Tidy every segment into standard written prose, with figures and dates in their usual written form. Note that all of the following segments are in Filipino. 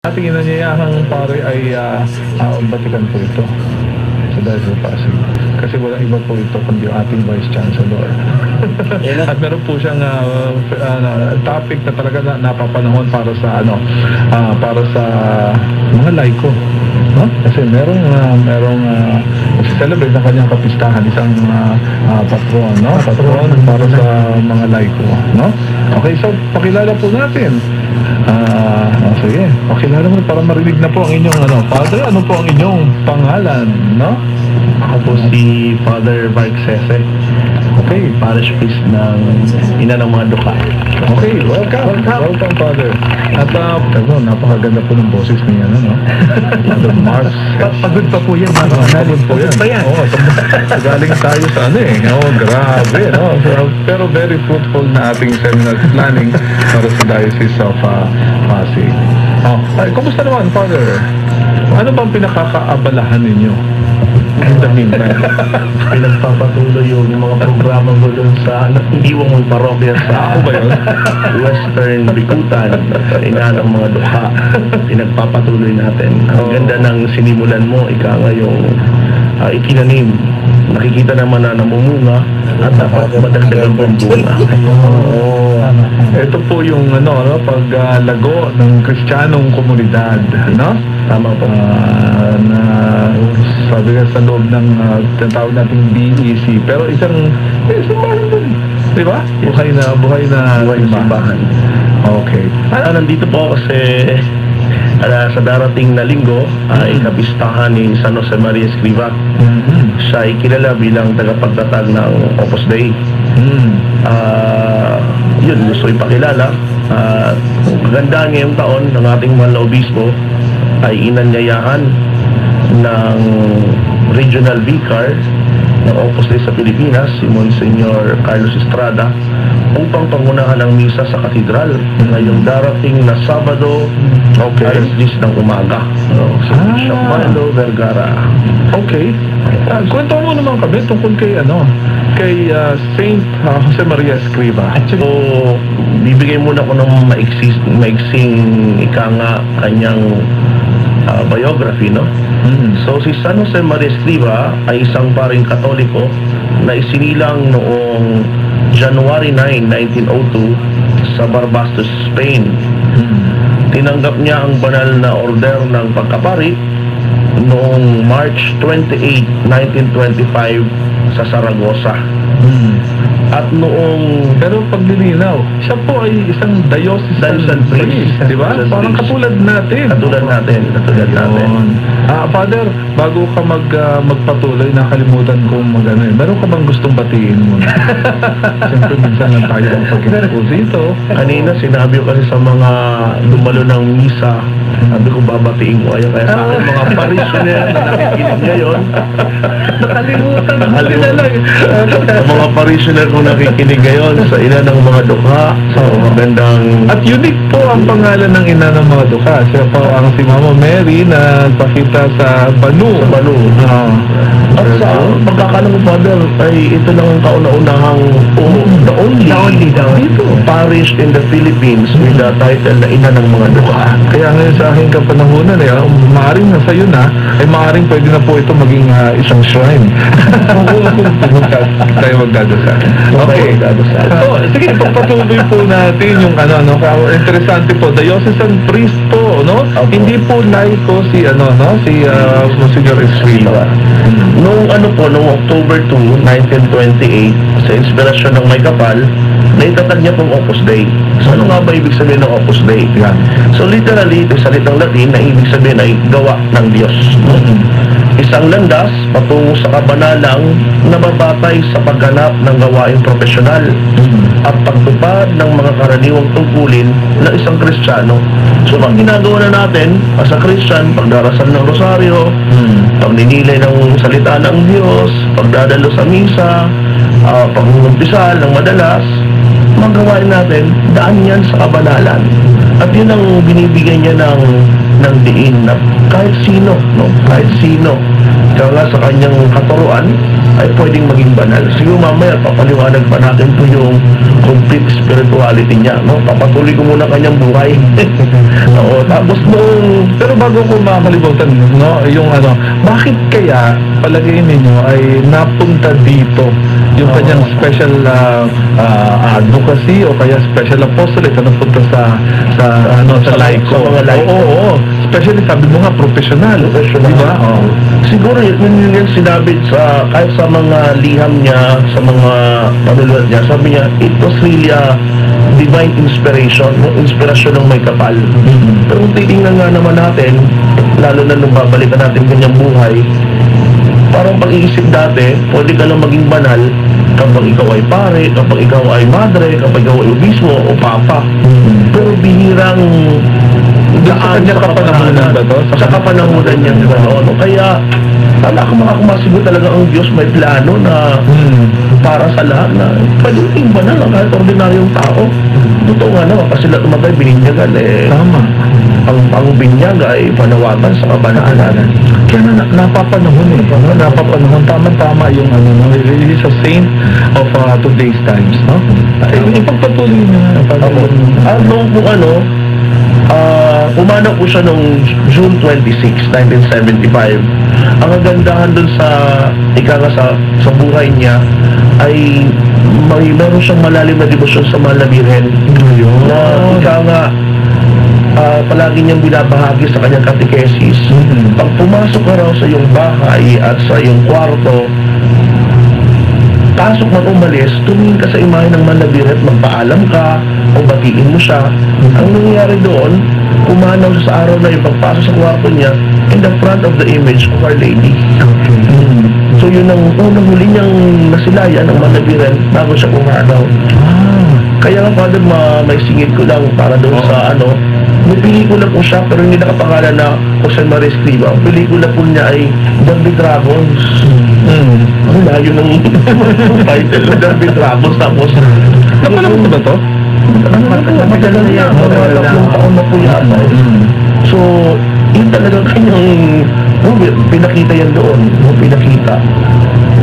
Ating inanyayahang pare ay Batikan po ito sa Dahil Pasig. Kasi walang iba po ito kundi ating Vice Chancellor. At meron po siyang topic na talaga napapanahon para sa para sa mga laiko. No? Kasi merong celebrate ng kanyang kapistahan, isang patron, no? Patron para sa mga laiko, no? Okay, so pakilala po natin. Sige, pakilala mo para marinig na po ang inyong Father, ano po ang inyong pangalan, no? Ako po si Father Mark Sese. Okay, Parish priest ng Ina ng mga Dukha. okay, welcome, Father. At napakaganda po ng boses niya, no? Father Mark. Pagod pa po yan. Pagod po yan. Oo, galing tayo sa grabe, no? Pero very fruitful na ating seminar planning para sa Diocese of Pasig. Kumusta naman, Father? Ano bang pinakakaabalahan ninyo? Pinagpapatuloy yung mga programa mo doon sa iwang mong parokya sa Western Bikutan, sa Ina ng mga Dukha. Pinagpapatuloy natin. Ang ganda ng sinimulan mo, ika nga yung itinanim. Nakikita naman na namumunga at dapat madagdagan po ang bunga. Ito po yung paglago ng Kristiyanong komunidad, no? Tama po. Na sabi nga sa loob ng tinatawag nating BEC, pero isang bahan dun, di ba? Buhay na simbahan. Okay. Nandito po ako sa darating na linggo ay kapistahan ni San Jose Maria Escriva. Siya ay kilala bilang tagapagtatag ng Opus Dei. Yun, gusto ipakilala. Maganda ngayong taon ng ating mahal na obispo ay inanyayahan ng Regional Vicar ng Opus Dei sa Pilipinas, si Monsignor Carlos Estrada, upang pangunahan ang misa sa katedral ngayong darating na Sabado, alas 10 ng umaga. Sa Shambalo, Vergara. Okay. Kwento mo naman kami tungkol kay Saint Jose Maria Escriva. So, bibigay muna ko ng maiksing kanyang biography, no? So, si San Jose Maria Escriva ay isang paring Katoliko na isinilang noong January 9, 1902 sa Barbastos, Spain. Tinanggap niya ang banal na order ng pagkapari noong March 28, 1925 sa Saragossa. At noong... Pero paglilinaw, siya po ay isang diocesan priest, di ba? Parang katulad natin. Katulad natin. Father, bago ka magpatuloy, nakalimutan kong meron ka bang gustong batiin mo? Siyempre, minsan lang tayo ang pag-impose dito. Kanina, sinabi ko kasi sa mga dumalo ng misa, sabi ko babatiin ko kaya sa akin mga parishioner na nakikinig ngayon. Nakalimutan. Sa mga parishioner kung nakikinig ngayon sa Ina ng mga Dukha, sa magandang... At unique po ang pangalan ng Ina ng mga Dukha. Siya po ang si Mama Mary na pakita sa Banu. At sa pagkakalang ko, Father, ay ito lang ang kauna-unahang the only parish in the Philippines with the title na Ina ng mga Dukha. Kaya ngayon sa aking kapanahunan, maaaring nasa iyo na, ay maaaring pwede na po ito maging isang shrine. Tayo magdadasal. Okay. Sige, pagpatuloy po natin yung interesante po, diocesan priest po, no? Hindi po laiko si Monsignor Escriva. Noong October 2, 1928, sa inspirasyon ng May Kapal, naitatag niya pong Opus Dei. So ano nga ba ibig sabihin ng Opus Dei? So literally, ito salitang Latin na ibig sabihin ay gawa ng Diyos. Isang landas patungo sa kabanalang na mabatay sa pagganap ng gawaing profesional at pagtupad ng mga karaniwang tungkulin ng isang Kristiyano. So pag ginagawa na natin as a Christian, pagdarasal ng rosaryo, pagninilay ng salita ng Diyos, pagdadalo sa misa, pag-umpisal ng madalas, magawain natin, daan yan sa kabanalan. At yun ang binibigyan niya ng ng diin na kahit sino, no? Kahit sino, kaya sa kanyang katuruan, ay pwedeng maging banal. Siguro mamaya, papaliwanag pa natin po yung complete spirituality niya, no? Papatuloy ko muna kanyang buhay. Oo, tapos nung... Pero bago ko makakalimutan, no, yung bakit kaya palagay ninyo ay napunta dito yung kanyang special advocacy o kaya special apostolate na napunta sa laiko? Sa mga laiko. Oo. Especially sabi mo nga, professional. Di ba? Siguro yun yung sinabi kahit sa mga liham niya, sa mga panulad niya, sabi niya, it was really a divine inspiration, no? Inspirasyon ng may kapal. Pero kung titingnan nga naman natin, lalo na nung babalikan natin kanyang buhay, parang pag-iisip dati, pwede ka lang maging banal kapag ikaw ay pare, kapag ikaw ay madre, kapag ikaw ay obispo o papa. Pero bihirang Sa kanyang kapanahunan ba to? Sa kapanahunan niya, gano'n. Kaya, wala akong makakumasigo talaga ang Diyos may plano na para sa lahat na pwede maging banal ang kahit ordinaryong tao. Totoo nga naman, kasi lahat tumatay, bininyagan Tama. Ang binyag ay panawagan sa kabanalan. Kaya napapanahon napapanahon. Tama-tama yung he is a saint of today's times, no? Ipagpatuloy niya. Umanaw po siya noong June 26, 1975. Ang kagandahan dun sa buhay niya ay meron siyang malalim na debosyon sa mahal na Birhen. Palagi niyang binabahagi sa kanyang katekesis. Pag pumasok ka raw sa iyong bahay at sa iyong kwarto, pasok man umalis, tumingin ka sa imahe ng mahal na Birhen at magpaalam ka o batiin mo siya. Ang nangyayari doon, pumanaw siya sa araw na yung pagpasok sa kwarto niya in the front of the image of Our Lady. So yun ang unang huli niyang nasilayan ng mahal na Birhen bago siya pumanaw. Kaya nga, Father, may singit ko lang para doon sa may pelikula po siya pero hindi nakapangalan na Jose Maria Escriva. Ang pelikula po niya ay The Dragons. Ang layo ng title, The Dragons. Tapos, napanood mo ba to? Matagal na yan. Tatlong taon na po yata. So, yun talagang kanyang pinakita yan doon. Pinakita.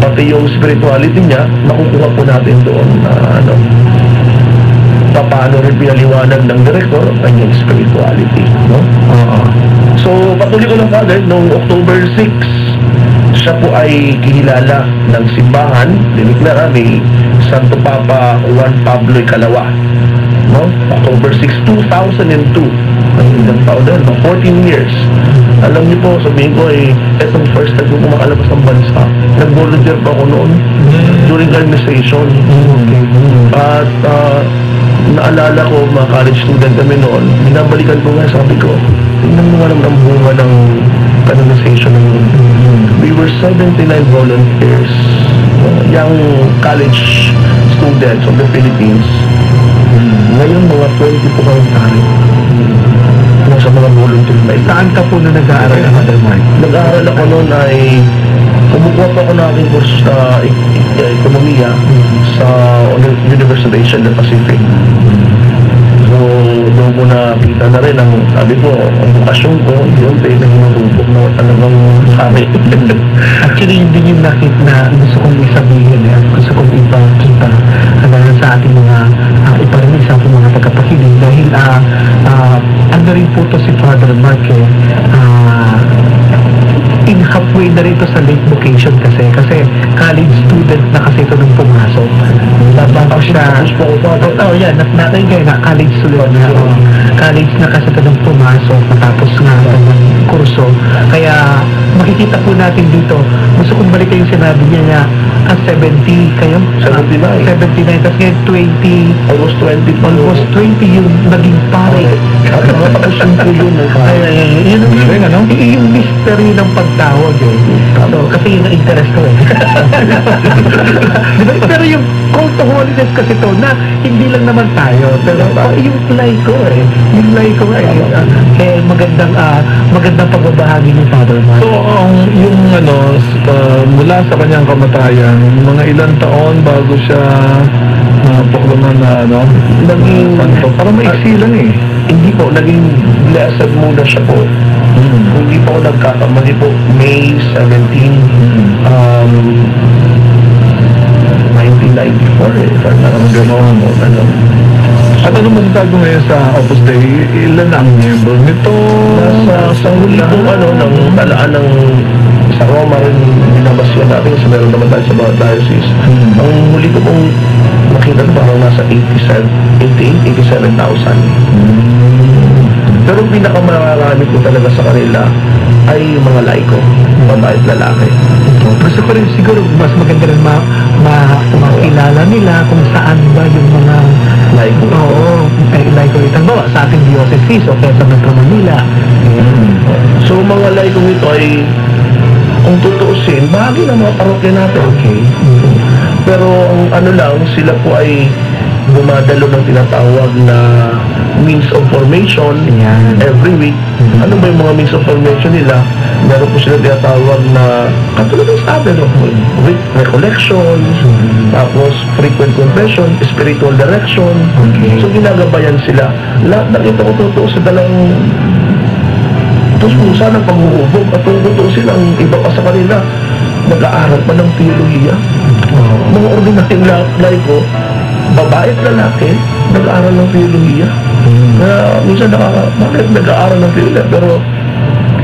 Pati yung spirituality niya, nakukuha po natin doon na paano rin pinaliwanag ng director ang kanyang spirituality, no? So, patuloy ko lang, Father, noong October 6, siya po ay kinilala ng simbahan, diniklara ni Santo Papa Juan Pablo Ikalawa, no? October 6, 2002, ang founder, 14 years. Alam niyo po, sabihin ko etong first time ko makalabas ng bansa. Nag-volunteer pa ako noon during administration. At naalala ko, mga college student kami noon, binabalikan ko nga, sabi ko, tingnan mo nga naman ang bunga ng canonization ng we were 79 volunteers, young college students of the Philippines. Ngayon, mga 20 po kami tayo sa mga volunteer na ito. Saan ka po na nag-aaral, Father Mark? Nag-aaral ako noon ay kumukuha pa ako ng aking kurso sa ekonomiya sa University of Asia and Pacific. So, doon ko nakita na rin ang sabi ko, ang bukasyon ko, yun, nagmumubok na talagang sabi. Actually, yun din yung nakit na gusto kong isabihin gusto kong ipakita sa ating mga iparinig sa ating mga tagapakinig dahil ano rin po to si Father Mark in halfway na rito sa late vocation kasi college student na kasi ito nung pumasok. Bago siya yan, natin kayo na college student na college na kasi ito nung pumasok matapos nga ng kurso. Kaya makikita po natin dito, gusto kong balik yung sinabi niya na 70 kayo? 79. 79, tapos ngayon 20. Almost 20 pa. Almost 20 yung naging pare. Tapos yun. Yun yung mystery ng pagtawag So, kasi yun ang interest ko diba? Pero yung call to holiness kasi to na hindi lang naman tayo pero yung laiko yung laiko magandang pagbabahagi ni Father Mark. So, yung mula sa kanyang kamatayan, mga ilang taon bago siya proklaman na naging santo. Parang maiksi lang Hindi po, naging blessed muna siya po. Kung hindi po ako nagkakamali po, May 17, 1994, if I'm not wrong. At ano masasabi mo ngayon sa Opus Dei? Ilan ang member nito? Sa huli pong ng talaan ng sa Roma rin binabasyan natin kasi meron naman tayo sa mga diocese. Ang huli ko pong nakita parang nasa 87,000. Pero pinakamarami ko talaga sa kanila ay mga laiko, babae at lalaki. Gusto ko rin siguro mas maganda rin makilala nila kung saan ba yung mga Laiko. Oo, laiko ito. Bawa sa ating diocese o kaya sa Metro Manila. So mga laiko ito ay kung tutuusin, bahagi ng mga parokya natin. Okay. Pero ang lang, sila po ay dumadalo ng tinatawag na means of formation every week. Ano ba yung mga means of formation nila? Meron po sila tinatawag na katulad ng sa atin, week recollection, tapos frequent confession, spiritual direction. So ginagabayan sila. Lahat ng ito ko totoo sa dalang tustusan ng panghuhubog at kung tutusin ang iba pa sa kanila, nag-aaral pa ng teolohiya. Mga ordinaryong laiko, babae at lalaki, nag-aaral ng teolohiya. Kaya minsan bakit nag-aaral ng teolohiya? Pero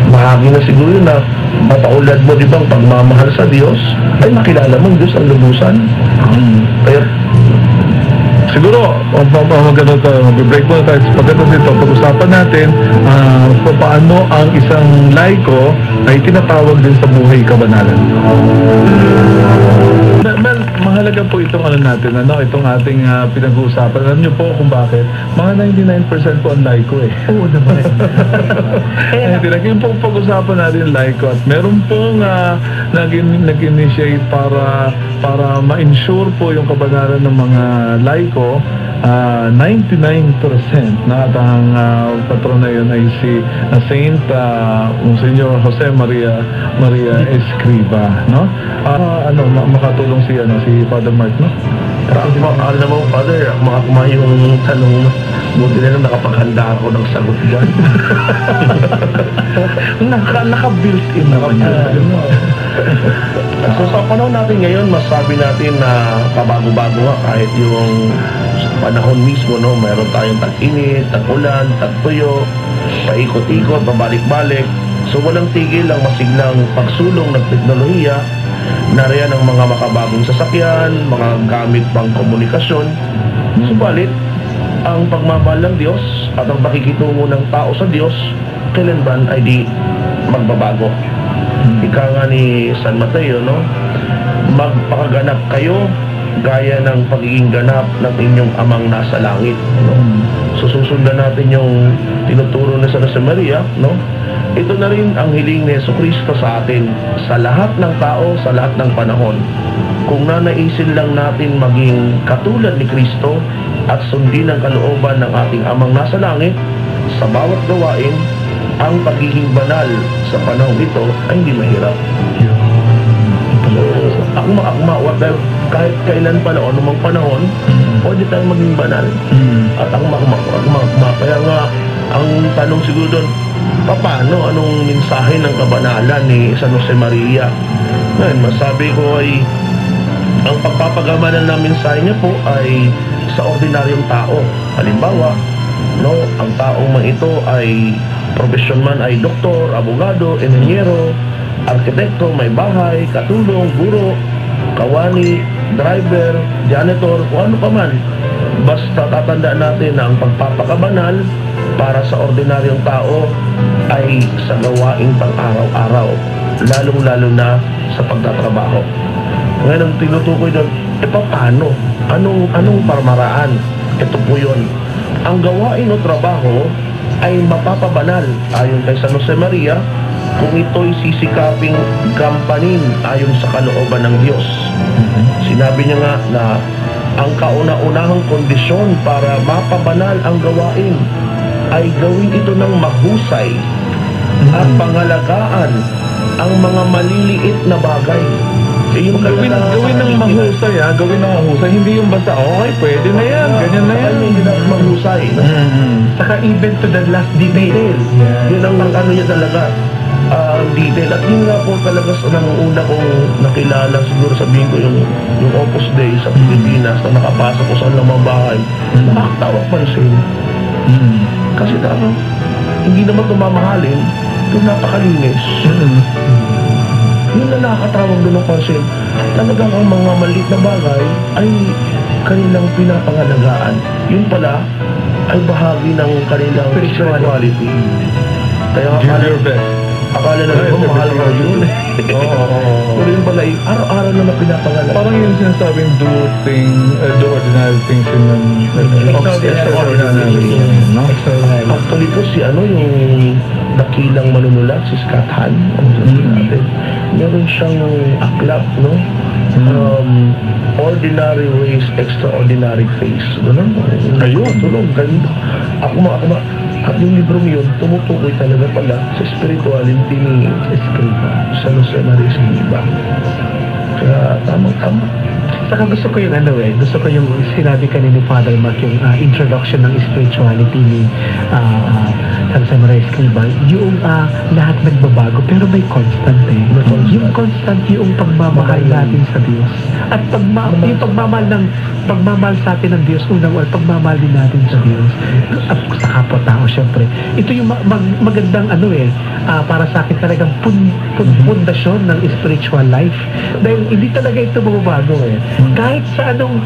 bahagi na siguro yun na mataulad mo, di ba, ang pagmamahal sa Diyos, ay makilala mo ang Diyos ang lubusan. Kaya siguro, maganda tayo, mag-break muna tayo. Maganda dito, pag-usapan natin paano ang isang laiko ay tinatawag din sa buhay kabanalan. Mel, mahalaga po itong natin, itong ating pinag-uusapan. Alam niyo po kung bakit? Mga 99% po ang laiko eh. Oo naman. Yung pong pag-usapan natin laiko at meron pong nag-initiate para ma-ensure po yung kabanalan ng mga laiko. 99% na at ang patron na yun ay si Saint Monsignor Jose Maria Escriva, no? Makatulong si Father Mark, no? alam mo, Father, makakumain yung tanong, buti na lang nakapaghanda ako ng sagot dyan. Naka-built-in naman yun. So sa panahon natin ngayon, masabi natin na pabago-bago nga kahit yung panahon mismo, no, mayroon tayong tag-init, tag-ulan, tag-tuyo, paikot-ikot, pabalik-balik. So walang tigil ang masiglang pagsulong ng teknolohiya, nariyan ang mga makabagong sasakyan, mga gamit pang komunikasyon. Subalit, ang pagmamahal ng Diyos at ang pakikitungo ng tao sa Diyos, kailanman ay di magbabago. Ika nga ni San Mateo, no? Magpakaganap kayo gaya ng pagiging ganap ng inyong amang nasa langit, no? So susundan natin yung tinuturo ni San Jose Maria, no? Ito na rin ang hiling ni Jesucristo sa atin, sa lahat ng tao, sa lahat ng panahon. Kung nanaisin lang natin maging katulad ni Kristo at sundin ang kalooban ng ating amang nasa langit, sa bawat gawain, ang pagiging banal sa panahon ito ay hindi mahirap. So, akma, kahit kailan pa na o anumang panahon, pwede tayong maging banal. At akma. Kaya nga, ang tanong siguro doon, paano, anong mensahe ng kabanalan ni San Jose Maria? Ngayon, masabi ko ay, ang pagpapagamanan ng mensahe niya po ay sa ordinaryong tao. Halimbawa, no, ang taong man ito ay profesyon man ay doktor, abogado, engineero, arkitekto, may bahay, katulong, guro, kawani, driver, janitor, o ano pa man. Basta tatandaan natin na ang pagpapakabanal para sa ordinaryong tao ay sa gawaing pang-araw-araw, lalong-lalo na sa pagtatrabaho. Ngayon ang tinutukoy doon, paano? Anong parmaraan? Ito po yun. Ang gawain o trabaho ay mapapabanal ayon kay San Jose Maria kung ito'y sisikaping gampanin ayon sa kalooban ng Diyos. Sinabi niya nga na ang kauna-unahang kondisyon para mapabanal ang gawain ay gawin ito ng mahusay at pangalagaan ang mga maliliit na bagay. yung Gawin ng mahusay, gawin ng mahusay. Hindi yung basta, okay, pwede na yan, ganyan na yan. Hindi na mahusay. Saka even to the last detail. Yun ang ano niya talaga. Detail. At yun nga po talaga ng una kong nakilala, siguro sabihin ko yung Opus Dei sa Pilipinas na nakapasok ko sa mga bahay. Nakakatawag pansin. Kasi talagang hindi naman tumamahalin, yung napakalinis. Yun na nakakatawag doon ng pansin. Talagang ang mga maliit na bagay ay kanilang pinapangalagaan. Yun pala ay bahagi ng kanilang spirituality. Kaya Give your best. akala na rin mahal ka yun. Pero yun pala, araw-araw na pinapangalagaan. Parang yung sinasabing do ordinary things in an extraordinary. No? Actually po yung dakilang manunulat, si Scott Hahn, natin, meron siyang aklat, no? Ordinary ways, extraordinary face. Ayun, tulong, ganda. At yung librong yun, tumutukoy talaga pala sa spirituality ni San Jose Maria Escriva. Kaya tamang-tama. Saka gusto ko yung gusto ko yung sinabi kanina ni Father Mark, yung introduction ng spirituality ni San Jose Maria Escriva, yung lahat nagbabago pero may constant yung constant yung pagmamahal natin sa Diyos at yung pagmamahal sa atin ng Diyos, unang pagmamahal din natin sa Diyos at sa kapwa-tao syempre. Ito yung magandang para sa akin talagang pundasyon ng spiritual life dahil hindi talaga ito mababago kahit sa anong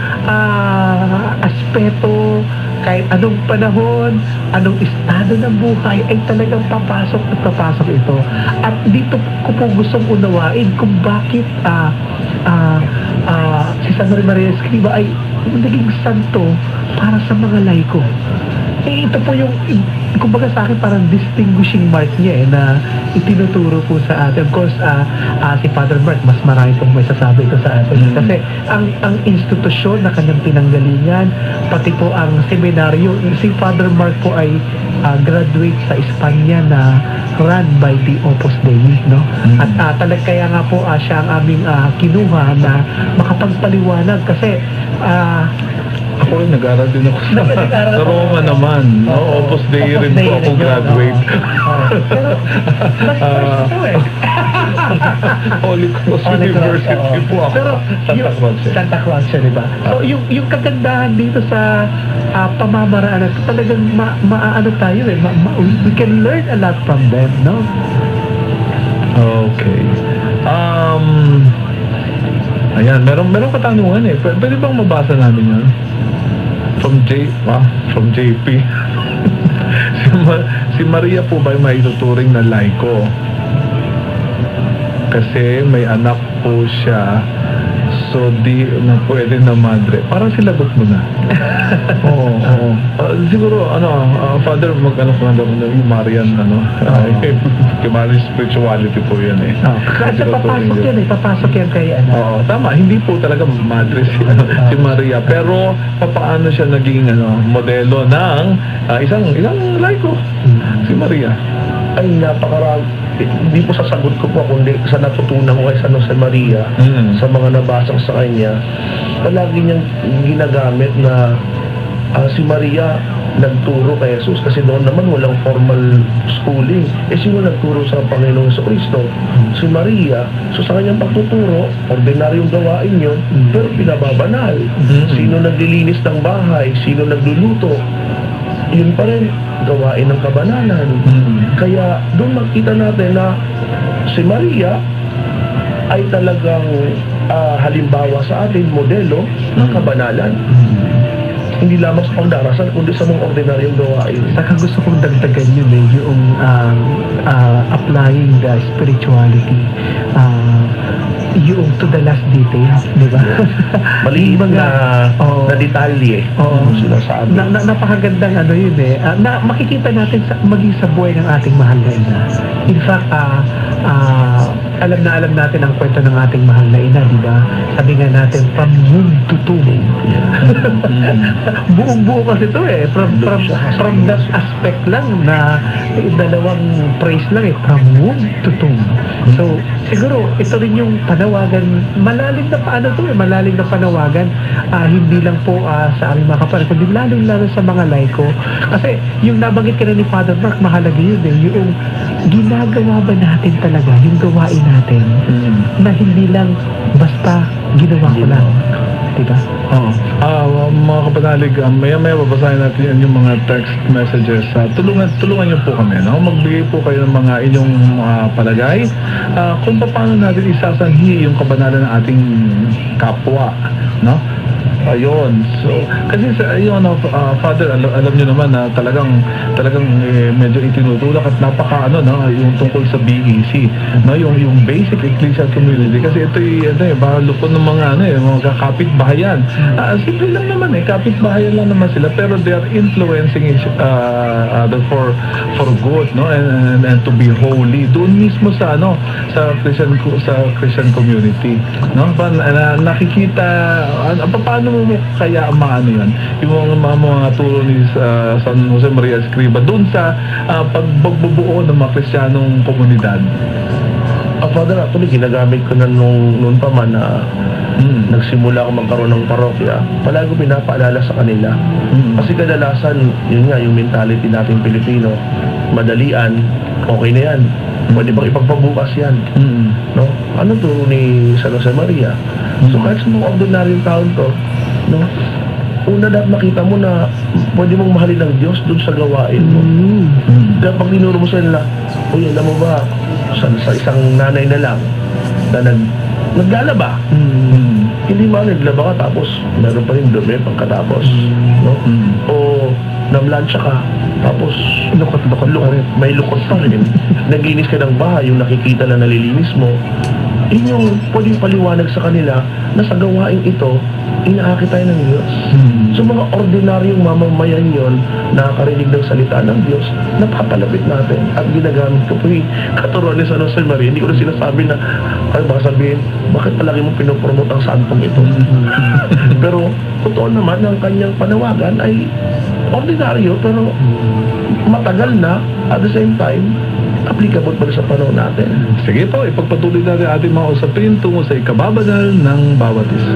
aspeto, kahit anong panahon, anong estado ng buhay, ay talagang papasok at papasok ito. At dito ko po gustong unawain kung bakit si San Jose Maria Escriva ay naging santo para sa mga laiko. Ito po yung, kumbaga sa akin, parang distinguishing mark niya na itinuturo po sa atin. Of course, si Father Mark, mas marami pong may sasabi ito sa atin. Kasi ang institusyon na kanyang pinanggalingan, pati po ang seminaryo, si Father Mark po ay graduate sa Espanya na run by the Opus Dei, no? At kaya nga po siya ang aming kinuha na makapagpaliwanag kasi ako rin, nag-aral din ako sa Roma naman. Opus Dei rin po ako graduate. Pero, mas first ito Holy Cross University po ako. Pero, Santa Cruz siya, diba? So, yung kagandahan dito sa pamamaraan, talagang maano tayo we can learn a lot from them, no? Okay. Ayan, meron katanungan Pwede bang mabasa namin yun? From JP. si Maria po ba may tuturing na laiko? Kasi may anak po siya, so di na pwede na madre. Parang silagot mo na. Oo. Siguro, Father, mag-ano ko na yung Marian, Marian spirituality po yan Kasi papasok yan kay Oo, tama. Hindi po talaga madre si Maria. Pero, paano siya naging modelo ng isang laiko, si Maria? Ay, napakarami. Hindi po sasagot ko po kundi sa natutunan ko kay San Jose Maria sa mga nabasa ko sa kanya, palagi niyang ginagamit na si Maria nagturo kay Jesus kasi doon naman walang formal schooling. Sino nagturo sa Panginoong Jesucristo? Si Maria. So sa kanyang pagtuturo, ordinaryong gawain yun, pero pinababanal. Sino naglilinis ng bahay? Sino nagluluto? Yun pa rin, gawain ng kabanalan. Kaya doon makita natin na si Maria ay talagang halimbawa sa atin, modelo ng kabanalan. Hindi lamang sa pagdarasal, kundi sa mga ordinaryong gawain. Saka gusto kong dagdagan yun yung applying the spirituality yung to the last detail, di ba? Maliit na detalye. Sinasabi. Napakagandang yun makikita natin maging sa buhay ng ating mahal na ina. In fact, alam natin ang kwento ng ating mahal na ina, di ba? Sabi nga natin, from womb to tomb. Buong-buo kasi ito eh. From that aspect lang na dalawang phrase lang eh. From womb to tomb. So, siguro, ito rin yung panawagan. Malalim na paano to eh. Malalim na panawagan. Hindi lang po sa aming mga kapatid, kundi lalo sa mga laiko. Kasi, yung nabanggit ka na ni Father Mark, mahalaga yun eh. Yung ginagawa ba natin talaga, yung gawain natin, na hindi lang basta ginawa ko lang. Diba? Oo. Mga kapanalig, maya-maya babasahin natin yung mga text messages. Tulungan niyo po kami, no? Magbigay po kayo ng mga inyong palagay. Kung paano natin isasanhi yung kabanalan ng ating kapwa, no? Ayun. So, kasi ayun, Father, alam niyo naman na talagang medyo itinutulak at napaka yung tungkol sa BEC, no, yung basic ecclesial community, kasi ito lupon ng mga mga kapitbahayan. Simple lang naman kapitbahayan lang naman sila, pero they are influencing each other for good, no, and to be holy doon mismo sa Christian community, no. Nakikita paano mo kaya yan yung mga turo ni San Jose Maria Escriba doon sa pagbubuo ng mga Kristiyanong komunidad. Father, actually ginagamit ko na noon pa man na nagsimula ako magkaroon ng parokya, palagi ko pinapaalala sa kanila. Kasi kadalasan yun nga, yung mentality natin Pilipino, madalian, okay na yan, pwede bang ipagpabukas yan, no? Ano turo ni San Jose Maria? So kahit sa mga ordinaryong taon to, no, una dapat makita mo na pwede mong mahalin ng Diyos dun sa gawain mo. Kaya pag dinuro mo sa nila, alam mo ba, sa isang nanay na lang na naglalaba, hindi ba naglaba ka tapos meron pa rin dumi pagkatapos, no? O namlansya ka tapos may lukot pa rin. Naglinis ka ng bahay, yung nakikita na nalilinis mo, yun yung pwedeng paliwanag sa kanila na sa gawain ito, inaakit tayo ng Diyos. So mga ordinaryong mamamayan yon, nakakarinig ng salita ng Diyos, napapalapit natin. At ginagamit ko po katuruan ni San Jose Maria. Hindi ko na sinasabi na, baka sabihin, bakit palagi mo pinopromote ang santong ito? Pero totoo naman, ang kanyang panawagan ay ordinaryo, pero matagal na, at the same time, applicable pa sa panahon natin. Sige po, ipagpatuloy natin ating mga usapin tungo sa ikababanal ng bawat isa.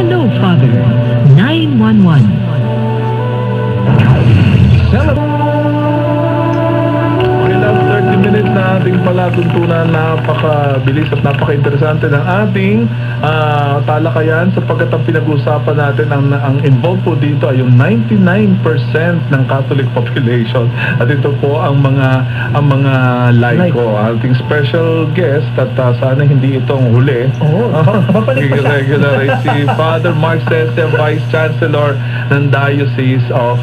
Hello, Father. 911. Minutes na ating palatuntunan, napakabilis at napaka-interesante ng ating talakayan, sapagkat ang pinag-uusapan natin, ang involved po dito ay yung 99% ng Catholic population, at ito po ang mga laiko. Ating special guest, at sana hindi itong huli, regular si Father Mark Sese, Vice Chancellor ng Diocese of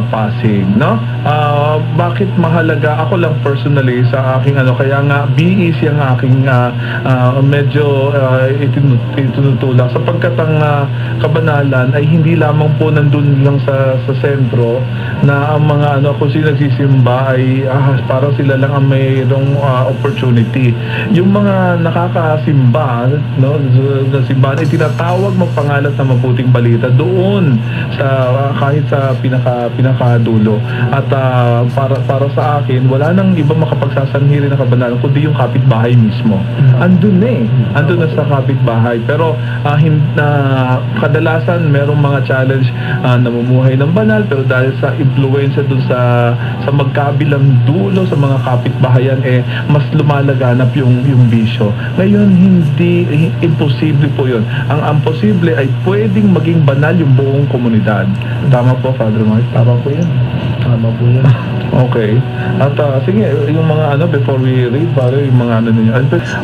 Pasig, no? Bakit mahalaga? Ako lang personally sa aking kaya nga BEC ang aking medyo itinutulak, sapagkat ang kabanalan ay hindi lamang po nandun lang sa sentro, na ang mga kung sino nagsisimba ay parang sila lang ang mayroong opportunity. Yung mga nakakasimba, no, na simbahan ay tinatawag magpangalat ng mabuting balita doon sa kahit sa pinakadulo. At para sa akin, wala nang iba makapagsasanhi rin ng kabanalan kundi yung kapitbahay mismo. Andun na sa kapitbahay. Pero kadalasan merong mga challenge, namumuhay ng banal, pero dahil sa influensya dun sa magkabilang dulo sa mga kapitbahayan, mas lumalaganap yung bisyo. Ngayon, imposible po yun. Ang posible ay pwedeng maging banal yung buong komunidad. Tama po, Father Mark? Tama po yan. Okay. At sige, yung mga before we read, Father, yung mga ninyo,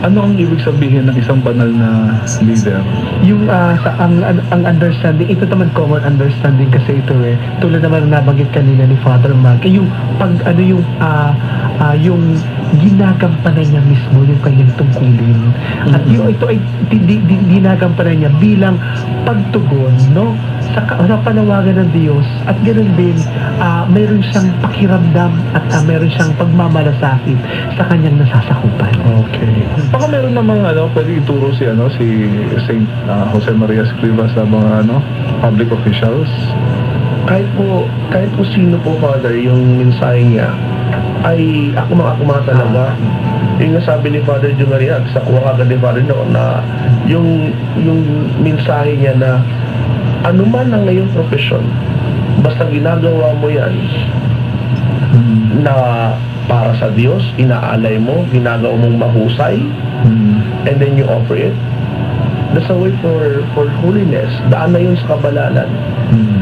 ano ang ibig sabihin ng isang banal na leader? Yung ang understanding, ito naman common understanding kasi ito tulad naman nabanggit kanina ni Father Mark, yung yung ginagampanan niya mismo yung kanyang tungkulin. At ito ay ginagampanan niya bilang pagtugon, no, sa panawagan ng Diyos at ganoon din mayroon siyang pakiramdam at mayroon siyang pagmamalasakit sa kanyang nasasakupan. Okay. Baka meron namang pwede ituro si Saint Jose Maria Escriva sa mga public officials. Kahit po sino po, Father, yung mensahe niya ay akuma talaga. Yung nasabi ni Father Jungariag sa kuha agad ni Father noon na yung mensahe niya na anuman ang iyong profession, basta ginagawa mo yan na para sa Diyos, inaalay mo, ginagawa mong mahusay, and then you offer it, that's a way for holiness. Daan na yun sa kabalalan.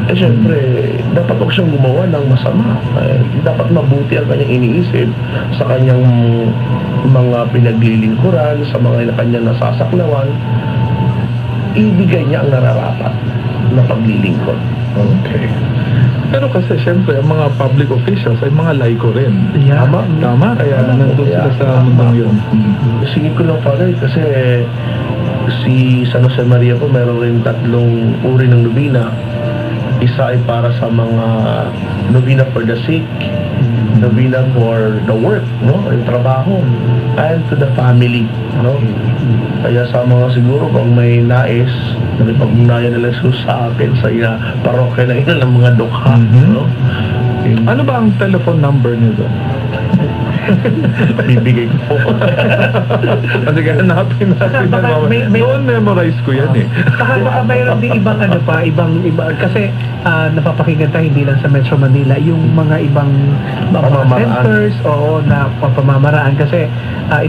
Eh syempre, dapat huwag siyang gumawa ng masama. Dapat mabuti ang kanyang iniisip sa kanyang mga pinaglilingkuran, sa mga kanyang nasasaklawan. Ibigay niya ang nararapat na paglilingkod. Okay. Pero kasi syempre, ang mga public officials ay mga laiko rin. Yeah. Tama? Kaya nandun sila sa mundang yun. Singit ko lang, Father, kasi si San Jose Maria po, meron rin 3 uri ng nobina. Isa ay para sa mga nobina for the sick, nobina for the work, yung trabaho, and to the family, Kaya sa mga siguro kung may nais, nakipag-ugnayan nila sa akin sa parokya na ina ng mga dukha, Ano ba ang telephone number niyo doon? Bibigay ko po. Kasi hanapin natin yan. Noon memorize ko yan eh. Baka mayroon din ibang kasi napapakinggan tayo hindi lang sa Metro Manila, yung mga ibang centers na pamamaraan kasi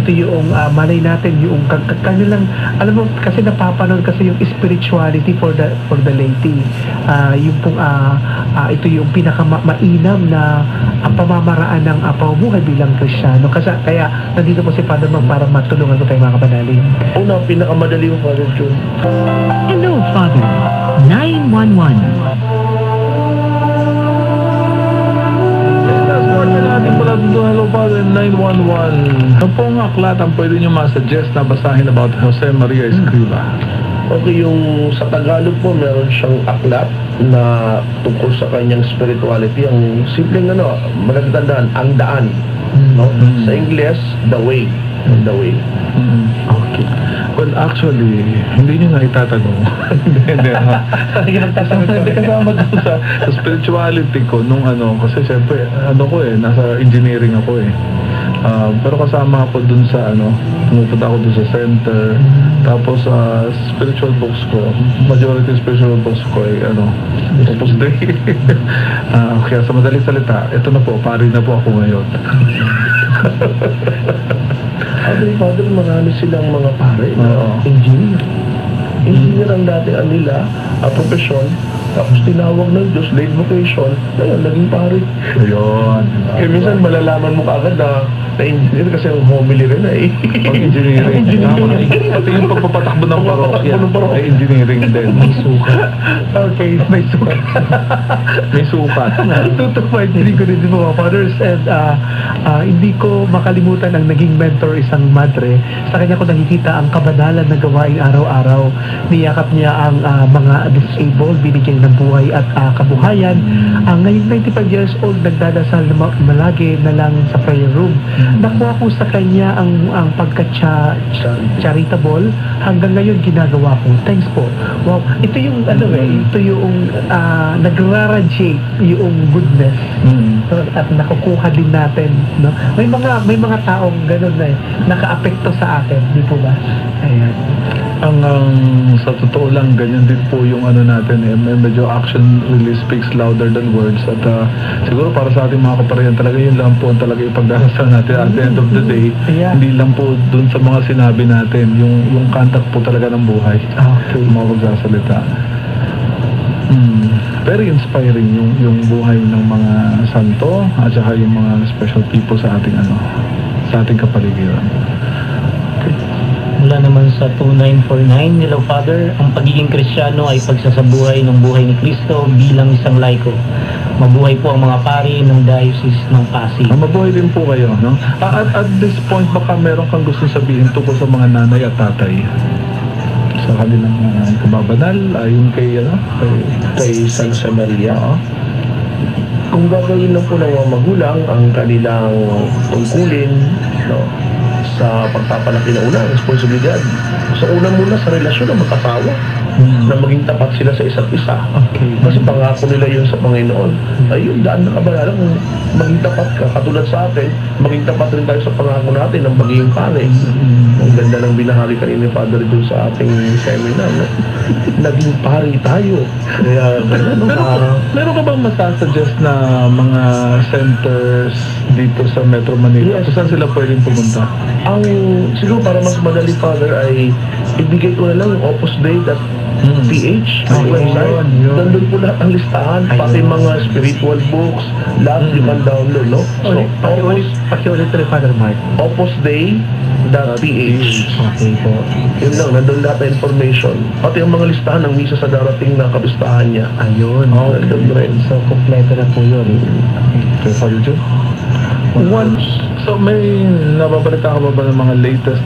ito yung malay natin yung kanilang, alam mo kasi napapanood kasi yung spirituality for the laity, yung pong ito yung pinakamainam na pamamaraan ng pamumuhay bilang Kristiyano. Kaya nandito po si Father Mag para matulungan ko tayo mga kapanalig. Una, pinakamadali yung Father Jun. Hello, Father. 911. Last morning natin pala dito, hello Father, 911. Ano po ang aklat ang pwede nyo masuggest na basahin about Jose Maria Escriva? Okay, yung sa Tagalog po, meron siyang aklat na tungkol sa kanyang spirituality. Ang simpleng malagtandaan, ang daan. Sa Ingles, the way. The way. Okay. Well, actually, hindi nyo na itatanong. Hindi kasama doon sa spirituality ko nung kasi siyempre, nasa engineering ako eh. Pero kasama ako dun sa pumupunta ako dun sa center. Tapos spiritual books ko, majority spiritual books ko ay Opus Dei. Kaya sa madaling salita, ito na po, pari na po ako ngayon. Father, marami silang mga pare na engineer. Engineer ang dati nila, profesyon. Tapos tinawag ng Diyos, late vocation, ngayon, naging pare. Ayun. Kaya minsan malalaman mo kaagad na engineer kasi ang homily rin Pag-engineering. Pati yung pagpapatakbo ng parokya ay engineering din. May sukat. Okay, may sukat. May sukat. Tutupad ko din mga fathers and hindi ko makalimutan ang naging mentor isang madre. Sa kanya ko nakikita ang kabanalan na gawain araw-araw. Niyakap niya ang mga disabled, binigyan ng buhay at kabuhayan. Ngayon 95 years old, nagdadasal na malagi na lang sa prayer room. Nakuha ko sa kanya ang pagka-charitable. Hanggang ngayon ginagawa ko. Thanks po. Wow, ito yung ito yung nagra-radiate yung goodness. At nakukuha din natin, May mga taong gano'n na nakaapekto sa atin, di po ba? Ayan. Sa totoo lang, ganyan din po yung natin medyo action really speaks louder than words at siguro para sa ating mga kaparayan talaga yun lang po ang talaga yung pagdarasal natin at the end of the day. Hindi lang po dun sa mga sinabi natin, yung contact po talaga ng buhay, yung mga pagsasalita. Very inspiring yung buhay ng mga santo at saka yung mga special people sa ating sa ating kapaligiran. Mula naman sa 2949, hello Father, ang pagiging Kristiyano ay pagsasabuhay ng buhay ni Kristo bilang isang laiko. Mabuhay po ang mga pari ng Diocese ng Pasig. Mabuhay din po kayo, no? At this point, baka meron kang gusto sabihin tungkol sa mga nanay at tatay. sa kanilang kababanal, ayon kay, Kay San Samaria. Oo. Kung gagawin lang po ng mga magulang ang kanilang tungkulin, no, sa pagpapalaki na una, responsibilidad. So una muna sa relasyon ng mag-asawa, na maging tapat sila sa isa't isa. Okay. Kasi pangako nila yun sa Panginoon. Ay yun, daan na kabalala kung maging tapat ka. Katulad sa atin, maging tapat rin tayo sa pangako natin ng magiging pare. Ang ganda ng binahagi kanina ni Father dun sa ating seminar. No? Naging pare tayo. Kaya, Meron ka bang masasuggest na mga centers dito sa Metro Manila? Yes. Saan sila pwedeng pumunta? ang siguro para mas madali, Father, ay ibigay ko na lang yung opusday.ph ang Ayun, website. yun. Nandun po lahat ang listahan, pati mga spiritual books, lahat you can download, no? So, Pakiulit rin, Father Mark. opusday.ph. Okay po. Yun lang, nandun lahat ang information. Pati ang mga listahan ng misa sa darating na kapistahan niya. Ayun. Nandun rin. So, kompleto na po yun. Okay, Father John? So may nababalita ka ba ng mga latest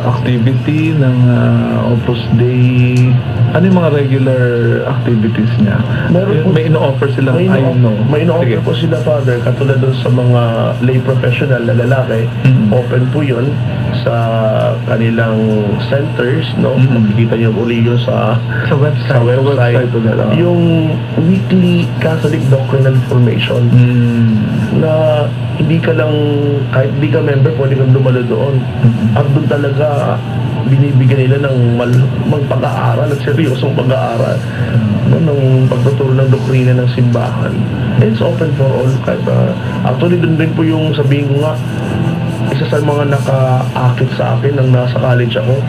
activity ng Opus Dei? Ano yung mga regular activities niya? May ino-offer sila? May ino-offer po sila, Father, katulad dun sa mga lay professional na lalaki. Open po yun sa kanilang centers, no? Makikita niyo uli yun sa website nila. Yung weekly Catholic Doctrinal Information na hindi ka lang, kahit hindi ka member, pwede kang dumalo doon. At doon talaga binibigyan nila ng pag-aaral at seryosong pag-aaral ng pagtuturo ng doktrina ng simbahan. And it's open for all. Kahit, actually, doon din po yung sabihin ko nga, isa sa mga naka-akit sa akin nang nasa college ako.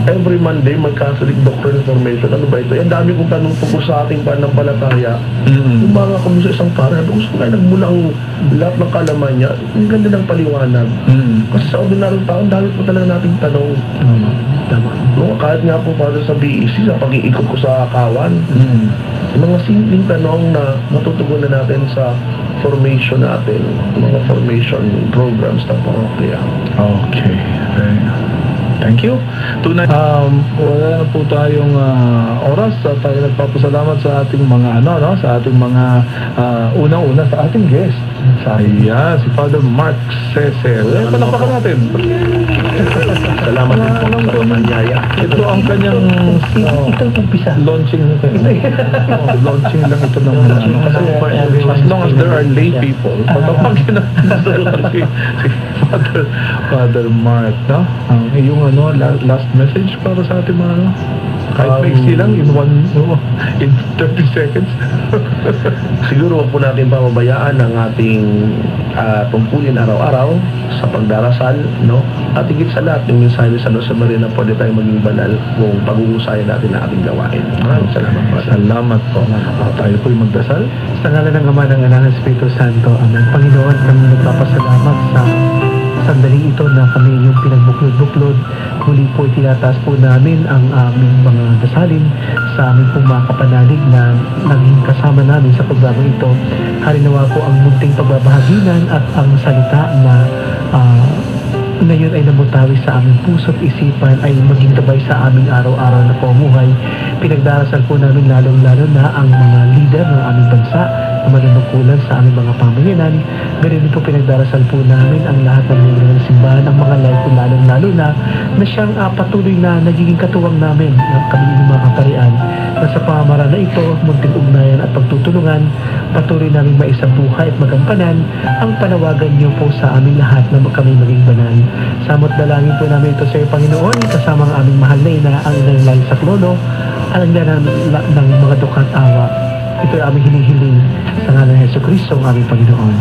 Every Monday, may Catholic Doctrine Information. Ano ba ito? Ang dami kong tanong tungkol sa ating pananampalataya. Yung mga kami sa isang pare, gusto nga nagmula ang lahat ng kalaman niya. Ang ganda ng paliwanag. Kasi sa ordinaryong tao, ang dami po talaga nating tanong. No, kahit nga po para sa BEC, sa pag-iikot ko sa Kawan, mga simpleng tanong na matutugunan natin sa formation natin, mga formation programs ng parokya. Okay. Thank you. Tunay, wala na po tayong oras at tayo nagpapasalamat sa ating mga sa ating mga unang-una sa ating guest. Ayan, si Father Mark Cesar. Palakpakan natin. Salamat din po sa panyaya. Ito ang kanyang launching nito. Launching lang ito ng as long as there are lay people. Pag si Father Mark, no? Ang iyong last message para sa ating mga kahit maiksi lang in 30 seconds. Siguro wag po natin pamabayaan ang ating tungkulin araw-araw sa pagdarasal, no? At higit sa lahat, yung mensahe sa Jose Maria na pwede tayong maging banal kung pag-uusayan natin ang ating gawain. Maraming salamat po. Salamat po. Tayo po'y magdasal. Sa ngalan ng Ama, ng Anak, ng Espiritu Santo. Amen. Panginoon, kami nagpapasalamat sa sandaling ito na kami yung pinagbuklod-buklod. Muli po itinataas po namin ang aming mga dasalin sa aming pong mga kapanalig na naging kasama namin sa programang ito. Harinawa po ang munting pagbabahaginan at ang salita na ngayon ay namutawi sa aming puso't isipan ay maging gabay sa aming araw-araw na pamumuhay. Pinagdarasal po namin lalong-lalo na ang mga leader ng aming bansa na manunungkulan sa aming mga pamayanan. Ganun din po pinagdarasal po namin ang lahat ng mga ng simbahan, ang mga laiko lalong-lalo na siyang patuloy na nagiging katuwang namin ng kami ng mga kaparian na sa pamamaraan na ito, munting ugnayan at pagtutulungan, patuloy namin maisabuhay at magampanan ang panawagan niyo po sa aming lahat na kami maging banal. Samot dalangin po namin ito sa iyo, Panginoon, kasama ang aming mahal na ina, ang inang lain sa klono, ang ina ng mga dukat awa. Ito ay aming hinihiling sa ngalan ng Hesus Kristo, ang aming Panginoon.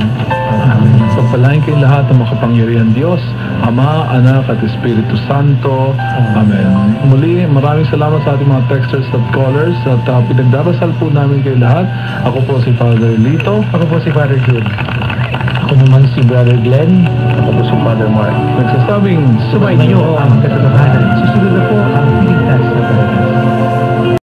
Amen. Pagpalain kayo lahat ng makapangyarihan Diyos, Ama, Anak at Espiritu Santo. Amen. Muli, maraming salamat sa ating mga texters at callers at pinagdarasal po namin kayo lahat. Ako po si Father Lito. Ako po si Father Jude. Ako naman si Brother Glenn. Ako po si Father Mark. Nagsasabing, Sumayin niyo ang katotohanan. Susunod na po